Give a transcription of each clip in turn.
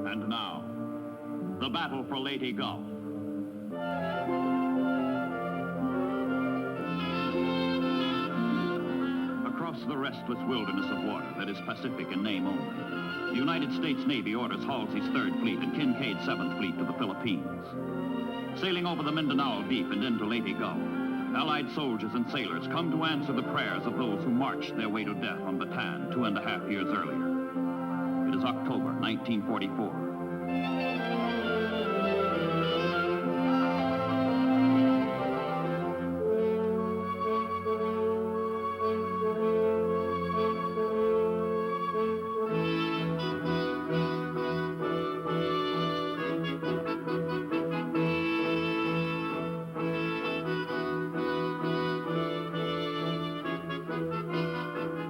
And now, the battle for Leyte Gulf. Across the restless wilderness of water that is Pacific in name only, the United States Navy orders Halsey's 3rd Fleet and Kincaid's 7th Fleet to the Philippines. Sailing over the Mindanao Deep and into Leyte Gulf, Allied soldiers and sailors come to answer the prayers of those who marched their way to death on Bataan 2.5 years earlier. It is October 1944.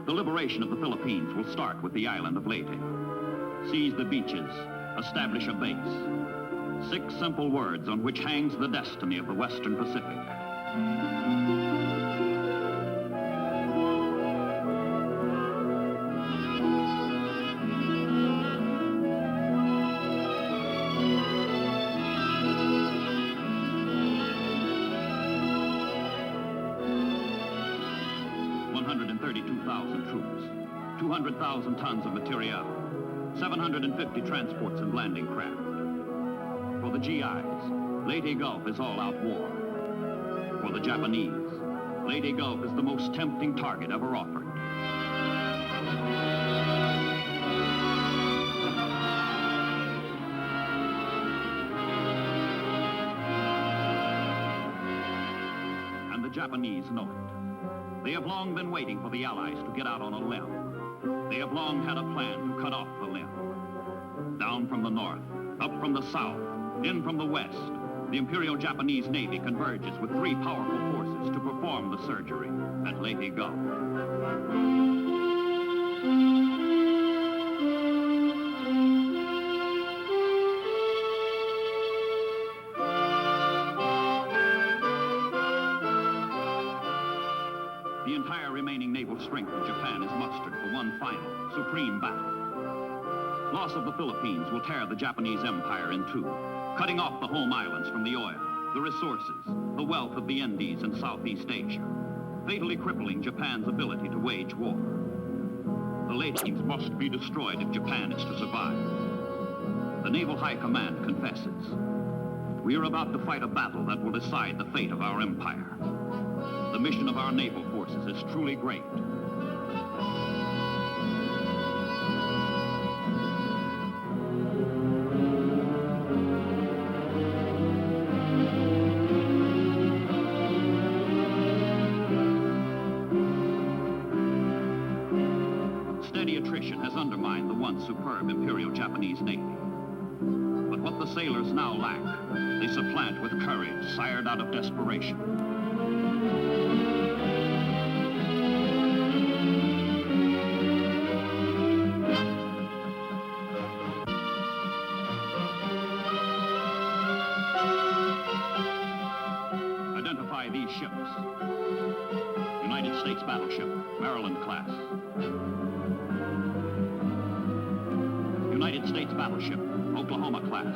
The liberation of the Philippines will start with the island of Leyte. Seize the beaches, establish a base. 6 simple words on which hangs the destiny of the Western Pacific. Troops, 200,000 tons of material, 750 transports and landing craft. For the GIs, Leyte Gulf is all-out war. For the Japanese, Leyte Gulf is the most tempting target ever offered. And the Japanese know it. They have long been waiting for the Allies to get out on a limb. They have long had a plan to cut off the limb. Down from the north, up from the south, in from the west, the Imperial Japanese Navy converges with 3 powerful forces to perform the surgery at Leyte Gulf. The entire remaining naval strength of Japan is mustered for one final, supreme battle. Loss of the Philippines will tear the Japanese empire in 2, cutting off the home islands from the oil, the resources, the wealth of the Indies and Southeast Asia, fatally crippling Japan's ability to wage war. The Leytes must be destroyed if Japan is to survive. The Naval High Command confesses. We are about to fight a battle that will decide the fate of our empire. The mission of our naval forces is truly great. Steady attrition has undermined the once superb Imperial Japanese Navy. But what the sailors now lack, they supplant with courage sired out of desperation. Identify these ships. United States battleship, Maryland class. United States battleship, Oklahoma class.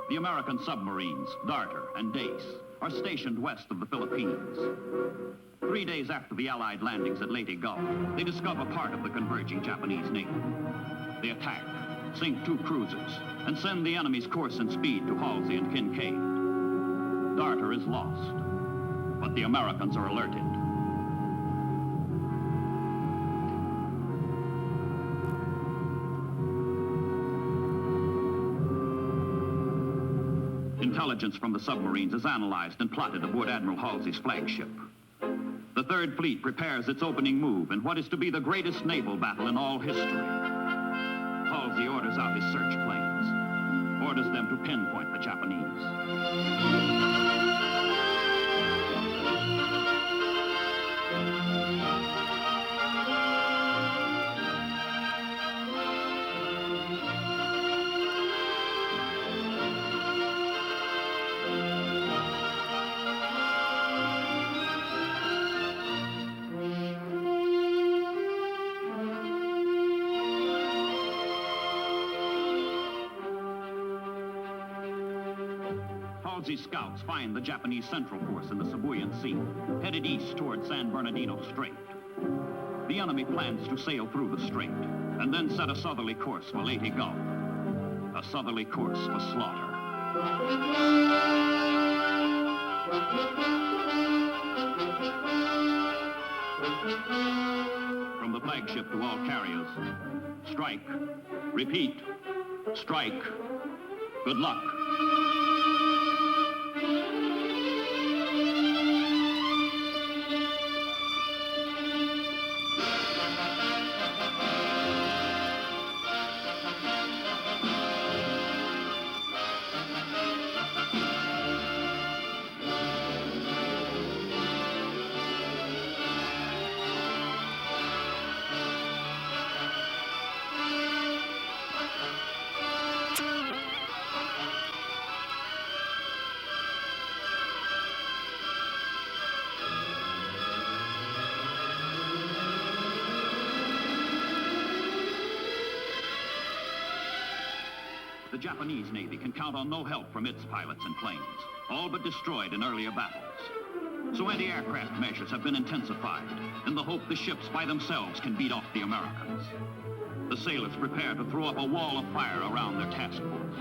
The American submarines, Darter and Dace, are stationed west of the Philippines. 3 days after the Allied landings at Leyte Gulf, they discover part of the converging Japanese Navy. They attack, sink 2 cruisers, and send the enemy's course and speed to Halsey and Kincaid. Darter is lost, but the Americans are alerted. Intelligence from the submarines is analyzed and plotted aboard Admiral Halsey's flagship. The 3rd Fleet prepares its opening move in what is to be the greatest naval battle in all history. Halsey orders out his search planes. orders them to pinpoint the Japanese. Halsey's scouts find the Japanese Central Force in the Sibuyan Sea, headed east toward San Bernardino Strait. The enemy plans to sail through the strait, and then set a southerly course for Leyte Gulf. A southerly course for slaughter. From the flagship to all carriers, strike, repeat, strike, good luck. The Japanese Navy can count on no help from its pilots and planes, all but destroyed in earlier battles. So anti-aircraft measures have been intensified in the hope the ships by themselves can beat off the Americans. The sailors prepare to throw up a wall of fire around their task force.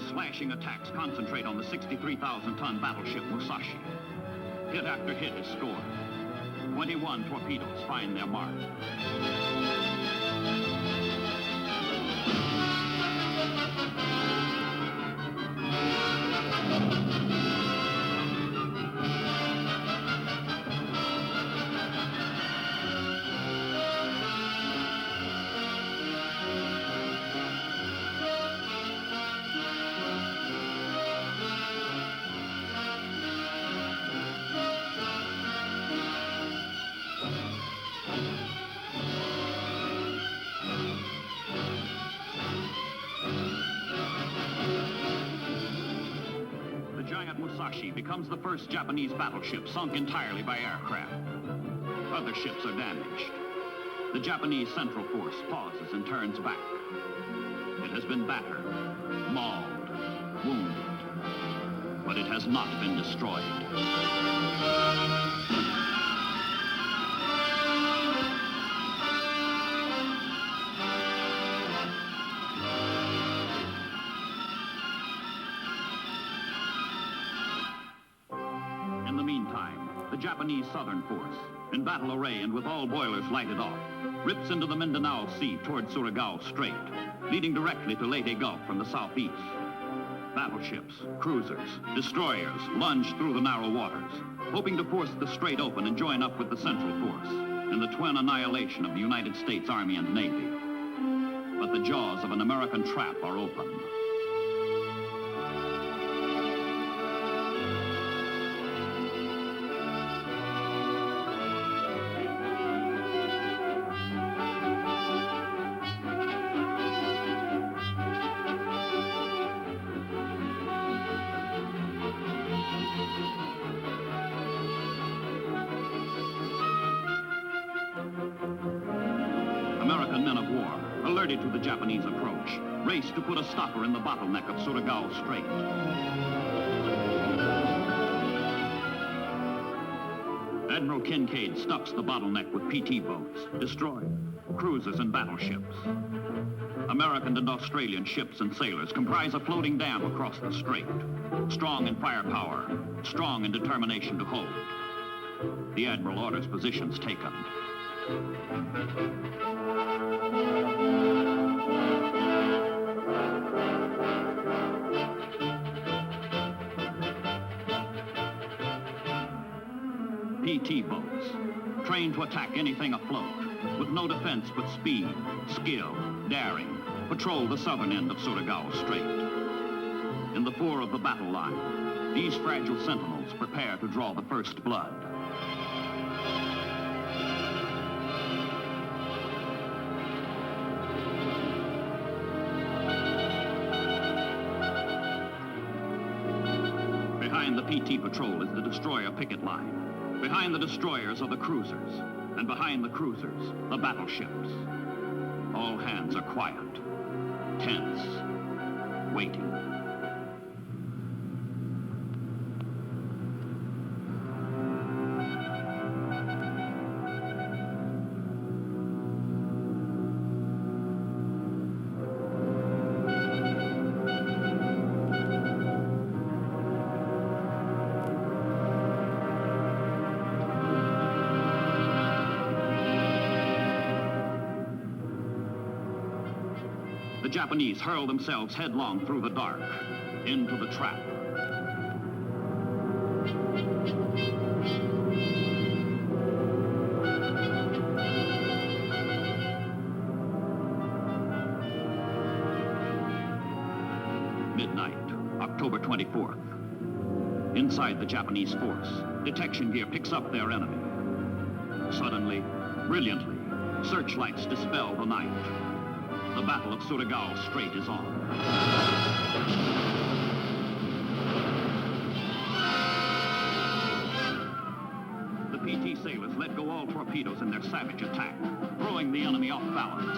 Slashing attacks concentrate on the 63,000-ton battleship Musashi. Hit after hit is scored. 21 torpedoes find their mark. Musashi becomes the first Japanese battleship sunk entirely by aircraft. Other ships are damaged. The Japanese Central Force pauses and turns back. It has been battered, mauled, wounded, but it has not been destroyed. In the meantime, the Japanese Southern Force, in battle array and with all boilers lighted off, rips into the Mindanao Sea toward Surigao Strait, leading directly to Leyte Gulf from the southeast. Battleships, cruisers, destroyers lunge through the narrow waters, hoping to force the strait open and join up with the Central Force in the twin annihilation of the United States Army and Navy. But the jaws of an American trap are open. American men of war, alerted to the Japanese approach, race to put a stopper in the bottleneck of Surigao Strait. Admiral Kincaid stuffs the bottleneck with PT boats, destroyers, cruisers, and battleships. American and Australian ships and sailors comprise a floating dam across the strait, strong in firepower, strong in determination to hold. The Admiral orders positions taken. PT boats, trained to attack anything afloat, with no defense but speed, skill, daring, patrol the southern end of Surigao Strait. In the fore of the battle line, these fragile sentinels prepare to draw the first blood. Behind the PT patrol is the destroyer picket line. Behind the destroyers are the cruisers, and behind the cruisers, the battleships. All hands are quiet, tense, waiting. The Japanese hurl themselves headlong through the dark, into the trap. Midnight, October 24th. Inside the Japanese force, detection gear picks up their enemy. Suddenly, brilliantly, searchlights dispel the night. The Battle of Surigao Strait is on. The PT sailors let go all torpedoes in their savage attack, throwing the enemy off balance.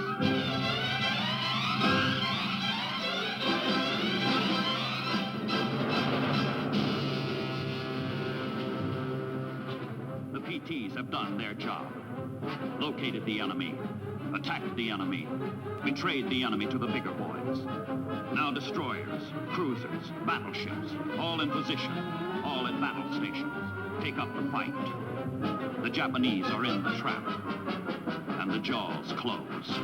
The PTs have done their job. Located the enemy, attacked the enemy, betrayed the enemy to the bigger boys. Now destroyers, cruisers, battleships, all in position, all at battle stations, take up the fight. The Japanese are in the trap, and the jaws close.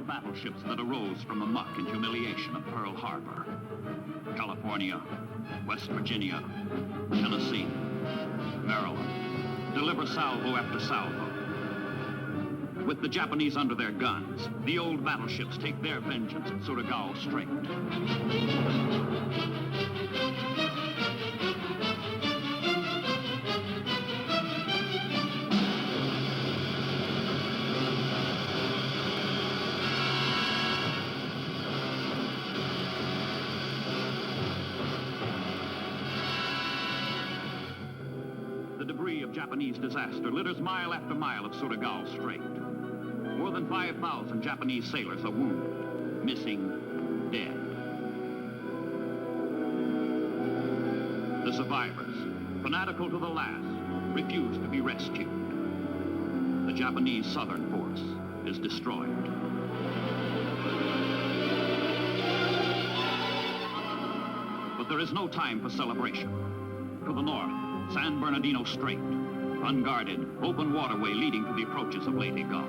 Battleships that arose from the muck and humiliation of Pearl Harbor. California, West Virginia, Tennessee, Maryland, deliver salvo after salvo. With the Japanese under their guns, the old battleships take their vengeance at Surigao Strait. Japanese disaster litters mile after mile of Surigao Strait. More than 5,000 Japanese sailors are wounded, missing, dead. The survivors, fanatical to the last, refuse to be rescued. The Japanese southern force is destroyed. But there is no time for celebration. To the north, San Bernardino Strait, unguarded, open waterway leading to the approaches of Leyte Gulf.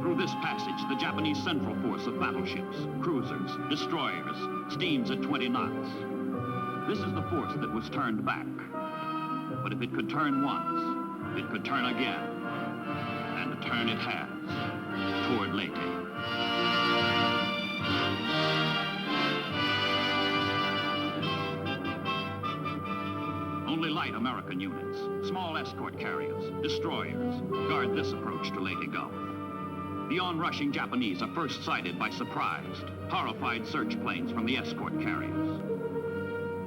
Through this passage, the Japanese central force of battleships, cruisers, destroyers, steams at 20 knots. This is the force that was turned back. But if it could turn once, it could turn again. And turn it has, toward Leyte. Only light American units, small escort carriers, destroyers, guard this approach to Leyte Gulf. The onrushing Japanese are first sighted by surprised, horrified search planes from the escort carriers.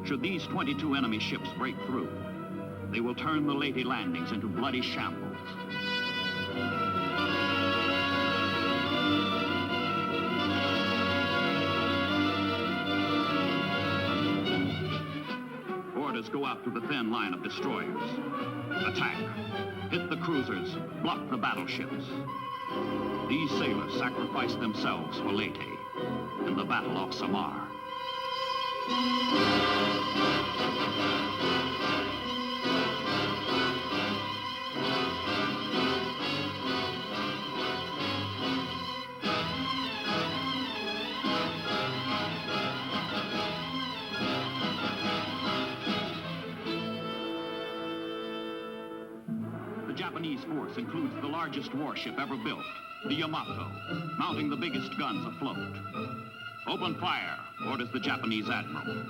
Should these 22 enemy ships break through, they will turn the Leyte landings into bloody shambles. Orders go out to the thin line of destroyers. Attack, hit the cruisers, block the battleships. These sailors sacrificed themselves for Leyte in the Battle off Samar. The Japanese force includes the largest warship ever built, the Yamato, mounting the biggest guns afloat. Open fire, orders the Japanese admiral,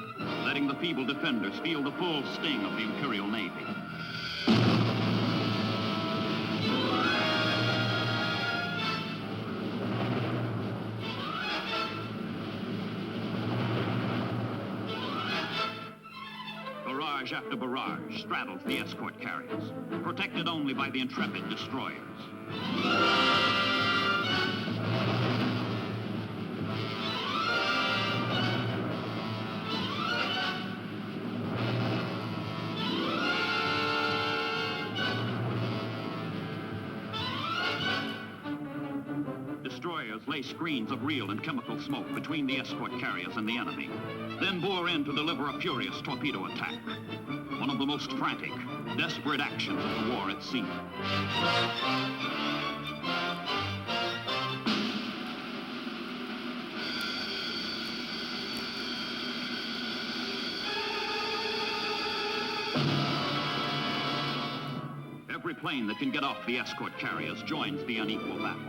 letting the feeble defenders feel the full sting of the Imperial Navy. Barrage after barrage straddles the escort carriers, protected only by the intrepid destroyers. Destroyers lay screens of real and chemical smoke between the escort carriers and the enemy, then bore in to deliver a furious torpedo attack. One of the most frantic, desperate actions of the war at sea. Every plane that can get off the escort carriers joins the unequal battle.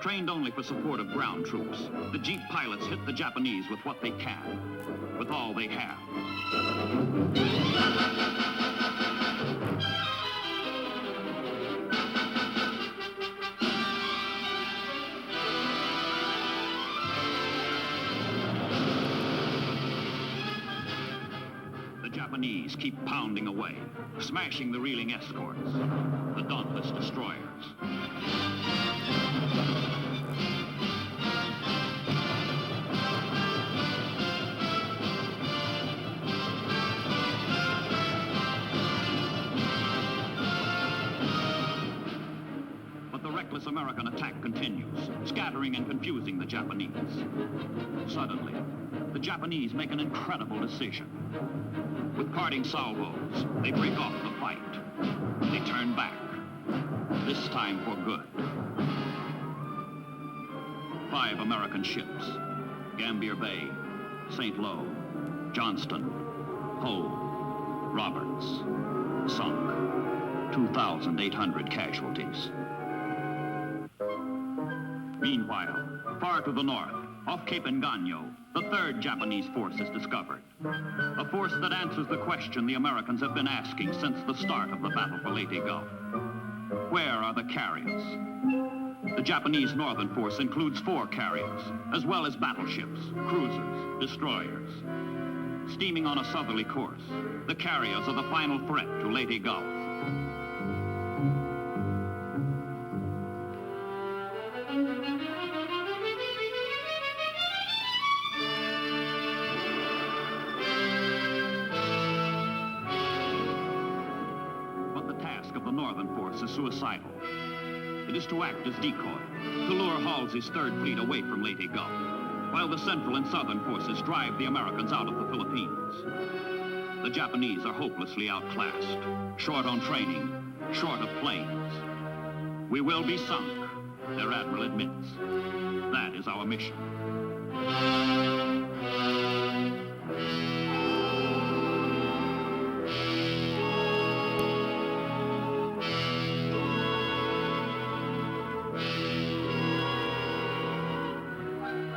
Trained only for support of ground troops, the Jeep pilots hit the Japanese with what they can, with all they have. The Japanese keep pounding away, smashing the reeling escorts, the dauntless destroyers. American attack continues, scattering and confusing the Japanese. Suddenly, the Japanese make an incredible decision. With parting salvos, they break off the fight. They turn back, this time for good. 5 American ships, Gambier Bay, St. Lo, Johnston, Hull, Roberts, sunk, 2,800 casualties. Meanwhile, far to the north, off Cape Engano, the 3rd Japanese force is discovered. A force that answers the question the Americans have been asking since the start of the battle for Leyte Gulf. Where are the carriers? The Japanese northern force includes 4 carriers, as well as battleships, cruisers, destroyers. Steaming on a southerly course, the carriers are the final threat to Leyte Gulf. Is suicidal. It is to act as decoy, to lure Halsey's 3rd Fleet away from Leyte Gulf, while the central and southern forces drive the Americans out of the Philippines. The Japanese are hopelessly outclassed, short on training, short of planes. We will be sunk, their admiral admits. That is our mission.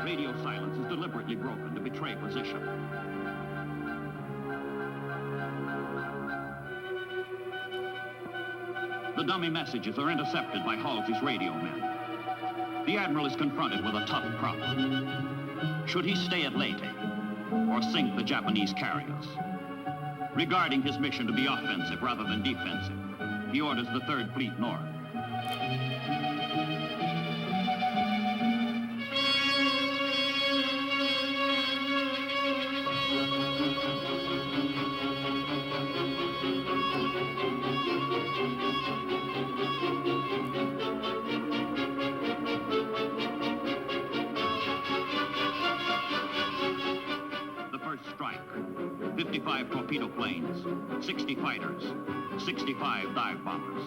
Radio silence is deliberately broken to betray position. The dummy messages are intercepted by Halsey's radio men. The admiral is confronted with a tough problem. Should he stay at Leyte or sink the Japanese carriers? Regarding his mission to be offensive rather than defensive, he orders the Third Fleet north. The first strike, 55 torpedo planes, 60 fighters, 65 dive bombers.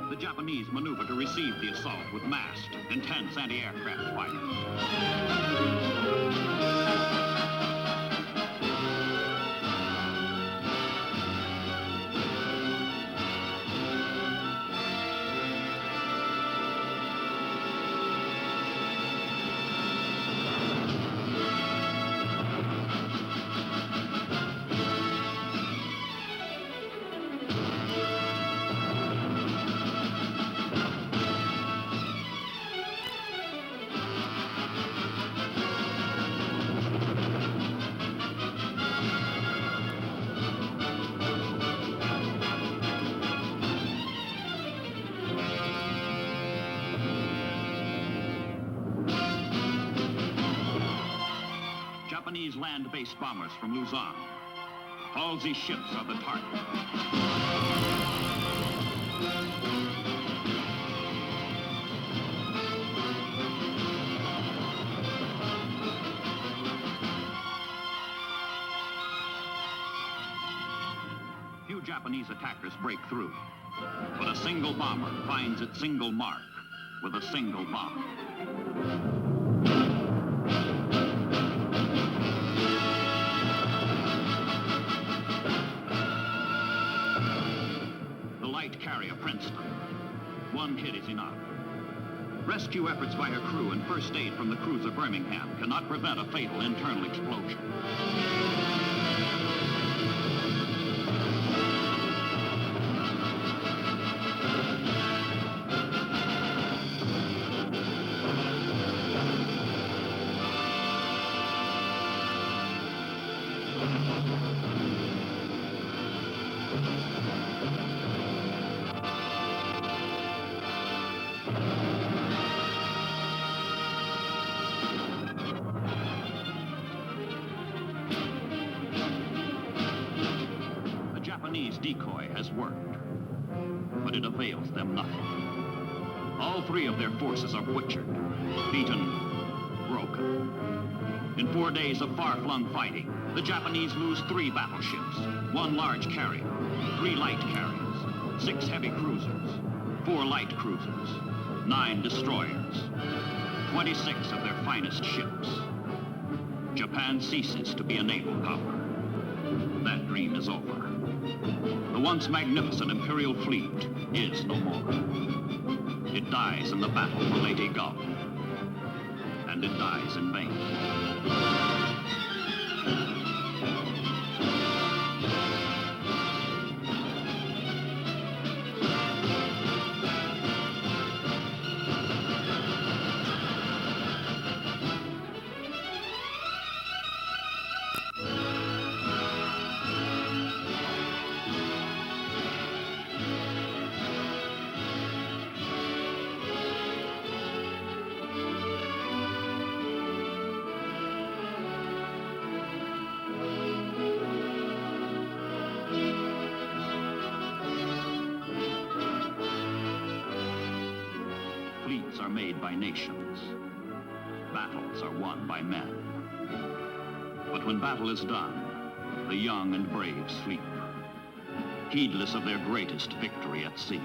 The Japanese maneuver to receive the assault with massed, intense anti-aircraft fire. Japanese land-based bombers from Luzon. Halsey's ships are the target. Few Japanese attackers break through, but a single bomber finds its single mark with a single bomb. Carrier Princeton. One hit is enough. Rescue efforts by her crew and first aid from the cruiser Birmingham cannot prevent a fatal internal explosion. Japanese decoy has worked, but it avails them nothing. All three of their forces are butchered, beaten, broken. In 4 days of far-flung fighting, the Japanese lose 3 battleships, 1 large carrier, 3 light carriers, 6 heavy cruisers, 4 light cruisers, 9 destroyers, 26 of their finest ships. Japan ceases to be a naval power. That dream is over. The once magnificent Imperial fleet is no more. It dies in the battle for Leyte Gulf, and it dies in vain. Fleets are made by nations. Battles are won by men. But when battle is done, the young and brave sleep, heedless of their greatest victory at sea.